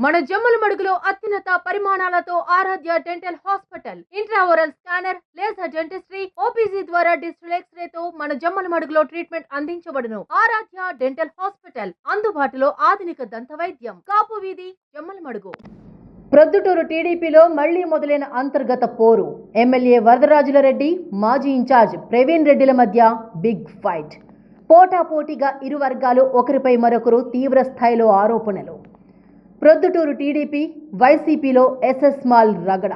మన జమ్మలమడుగులో అత్యున్నత పరిమాణాలతో Aaradhya dental hospital, intraoral scanner, laser dentistry, OPG ద్వారా డిజిటల్ ఎక్స్రేతో మన జమ్మలమడుగులో ట్రీట్మెంట్ అందించబడును. ఆరాధ్య డెంటల్ హాస్పిటల్, అందుబాటులో ఆధునిక దంత వైద్యం, కాపు వీధి, జమ్మలమడుగు. ప్రొద్దుటూరు టీడీపీలో మళ్లీ మొదలైన అంతర్గత పోరు. ఎమ్మెల్యే వరదరాజులరెడ్డి, మాజీ ఇన్ఛార్జ్ ప్రవీణ్ రెడ్డిల మధ్య బిగ్ ఫైట్. పోటాపోటీగా ఇరు వర్గాలు ఒకరిపై మరొకరు తీవ్ర స్థాయిలో ఆరోపణలు. ప్రొద్దుటూరు టీడీపీ, వైసీపీలో ఎస్ఎస్ మాల్ రగడ.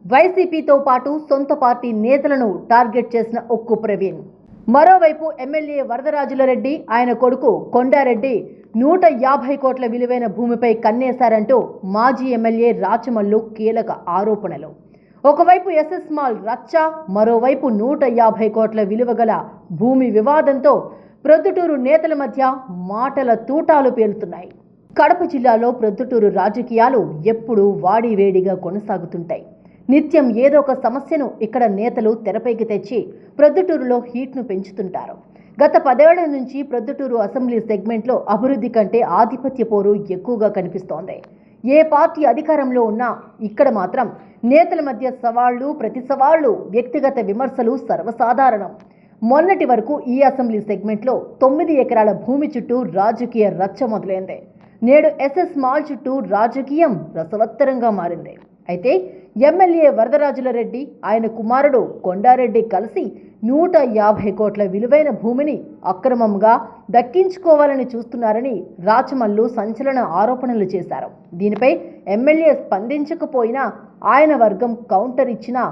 వైసీపీతో పాటు సొంత పార్టీ నేతలను టార్గెట్ చేసిన ఒక్కు ప్రవీణ్. మరోవైపు ఎమ్మెల్యే వరదరాజులరెడ్డి, ఆయన కొడుకు కొండారెడ్డి 150 కోట్ల విలువైన భూమిపై కన్నేశారంటూ మాజీ ఎమ్మెల్యే రాచమల్లు కీలక ఆరోపణలు. ఒకవైపు ఎస్ఎస్ మాల్ రచ్చ, మరోవైపు 150 కోట్ల విలువ గల భూమి వివాదంతో ప్రొద్దుటూరు నేతల మధ్య మాటల తూటాలు పేలుతున్నాయి. కడప జిల్లాలో ప్రొద్దుటూరు రాజకీయాలు ఎప్పుడూ వాడివేడిగా కొనసాగుతుంటాయి. నిత్యం ఏదో ఒక సమస్యను ఇక్కడ నేతలు తెరపైకి తెచ్చి ప్రొద్దుటూరులో హీట్ను పెంచుతుంటారు. గత 10 ఏళ్ల నుంచి ప్రొద్దుటూరు అసెంబ్లీ సెగ్మెంట్లో అభివృద్ధి కంటే ఆధిపత్య పోరు ఎక్కువగా కనిపిస్తోంది. ఏ పార్టీ అధికారంలో ఉన్నా ఇక్కడ మాత్రం నేతల మధ్య సవాళ్లు, ప్రతి సవాళ్లు, వ్యక్తిగత విమర్శలు సర్వసాధారణం. మొన్నటి వరకు ఈ అసెంబ్లీ సెగ్మెంట్లో 9 ఎకరాల భూమి చుట్టూ రాజకీయ రచ్చ మొదలైంది. నేడు ఎస్ఎస్ మాల్ చుట్టూ రాజకీయం రసవత్తరంగా మారింది. అయితే ఎమ్మెల్యే వరదరాజులరెడ్డి, ఆయన కుమారుడు కొండారెడ్డి కలిసి 150 కోట్ల విలువైన భూమిని అక్రమంగా దక్కించుకోవాలని చూస్తున్నారని రాచమల్లు సంచలన ఆరోపణలు చేశారు. దీనిపై ఎమ్మెల్యే స్పందించకపోయినా ఆయన వర్గం కౌంటర్ ఇచ్చినా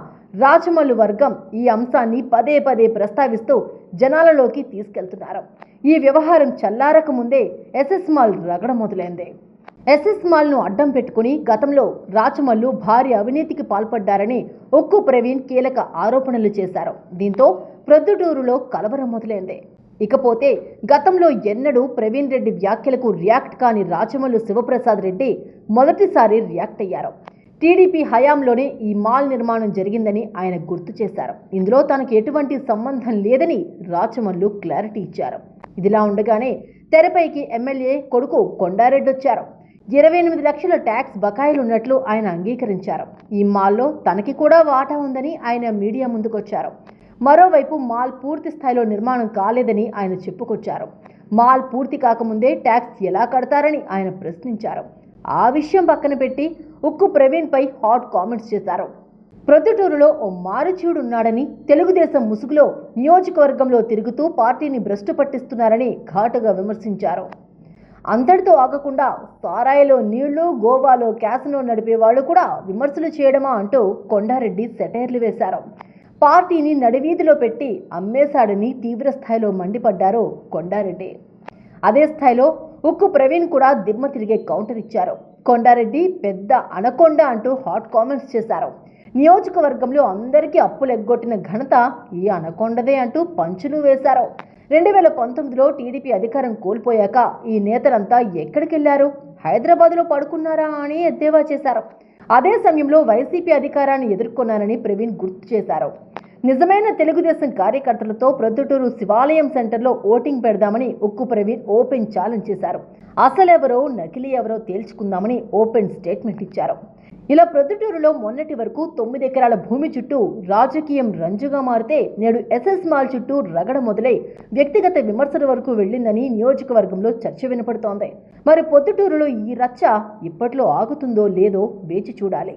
రాచమల్లు వర్గం ఈ అంశాన్ని పదే పదే ప్రస్తావిస్తూ జనాలలోకి తీసుకెళ్తున్నారు. ఈ వ్యవహారం చల్లారక ముందే ఎస్ఎస్ మాల్ రగడ మొదలైంది. ఎస్ఎస్ మాల్ను అడ్డం పెట్టుకుని గతంలో రాచమల్లు భారీ అవినీతికి పాల్పడ్డారని ఒక్కు ప్రవీణ్ కీలక ఆరోపణలు చేశారు. దీంతో ప్రొద్దుటూరులో కలవరం మొదలైంది. ఇకపోతే గతంలో ఎన్నడూ ప్రవీణ్ రెడ్డి వ్యాఖ్యలకు రియాక్ట్ కాని రాచమల్లు శివప్రసాద్ రెడ్డి మొదటిసారి రియాక్ట్ అయ్యారు. టీడీపీ హయాంలోనే ఈ మాల్ నిర్మాణం జరిగిందని ఆయన గుర్తు చేశారు. ఇందులో తనకు ఎటువంటి సంబంధం లేదని రాచమల్లు క్లారిటీ ఇచ్చారు. ఇదిలా ఉండగానే తెరపైకి ఎమ్మెల్యే కొడుకు కొండారెడ్డి వచ్చారు. 28 లక్షల ట్యాక్స్ బకాయిలున్నట్లు ఆయన అంగీకరించారు. ఈ మాల్లో తనకి కూడా వాటా ఉందని ఆయన మీడియా ముందుకొచ్చారు. మరోవైపు మాల్ పూర్తి స్థాయిలో నిర్మాణం కాలేదని ఆయన చెప్పుకొచ్చారు. మాల్ పూర్తి కాకముందే ట్యాక్స్ ఎలా కడతారని ఆయన ప్రశ్నించారు. ఆ విషయం పక్కన పెట్టి ఉక్కు ప్రవీణ్పై హాట్ కామెంట్స్ చేశారు. ప్రొద్దుటూరులో ఓ మారుచూడున్నాడని, తెలుగుదేశం ముసుగులో నియోజకవర్గంలో తిరుగుతూ పార్టీని భ్రష్టు పట్టిస్తున్నారని ఘాటుగా విమర్శించారు. అంతటితో ఆగకుండా సారాయిలో నీళ్లు, గోవాలో క్యాసినో నడిపేవాళ్లు కూడా విమర్శలు చేయడమా అంటూ కొండారెడ్డి సెటైర్లు వేశారు. పార్టీని నడివీధిలో పెట్టి అమ్మేశాడని తీవ్ర స్థాయిలో మండిపడ్డారు కొండారెడ్డి. అదే స్థాయిలో ఉక్కు ప్రవీణ్ కూడా దిమ్మ తిరిగే కౌంటర్ ఇచ్చారు. కొండారెడ్డి పెద్ద అనకొండ అంటూ హాట్ కామెంట్స్ చేశారు. నియోజకవర్గంలో అందరికీ అప్పులు ఎగ్గొట్టిన ఘనత ఈ అనకొండదే అంటూ పంచులు వేశారు. 2019లో టీడీపీ అధికారం కోల్పోయాక ఈ నేతలంతా ఎక్కడికెళ్లారు? హైదరాబాద్లో పడుకున్నారా అని ఎద్దేవా చేశారు. అదే సమయంలో వైసీపీ అధికారాన్ని ఎదుర్కొన్నారని ప్రవీణ్ గుర్తు చేశారు. నిజమైన తెలుగుదేశం కార్యకర్తలతో ప్రొద్దుటూరు శివాలయం సెంటర్లో ఓటింగ్ పెడదామని ఉక్కు ప్రవీణ్ ఓపెన్ ఛాలెంజ్ చేశారు. అసలెవరో నకిలీ ఎవరో తేల్చుకుందామని ఓపెన్ స్టేట్మెంట్ ఇచ్చారు. ఇలా ప్రొద్దుటూరులో మొన్నటి వరకు 9 ఎకరాల భూమి చుట్టూ రాజకీయం రంజుగా మారితే నేడు ఎస్ఎస్ మాల్ చుట్టూ రగడ మొదలై వ్యక్తిగత విమర్శల వరకు వెళ్లిందని నియోజకవర్గంలో చర్చ వినపడుతోంది. మరి ప్రొద్దుటూరులో ఈ రచ్చ ఇప్పట్లో ఆగుతుందో లేదో వేచి చూడాలి.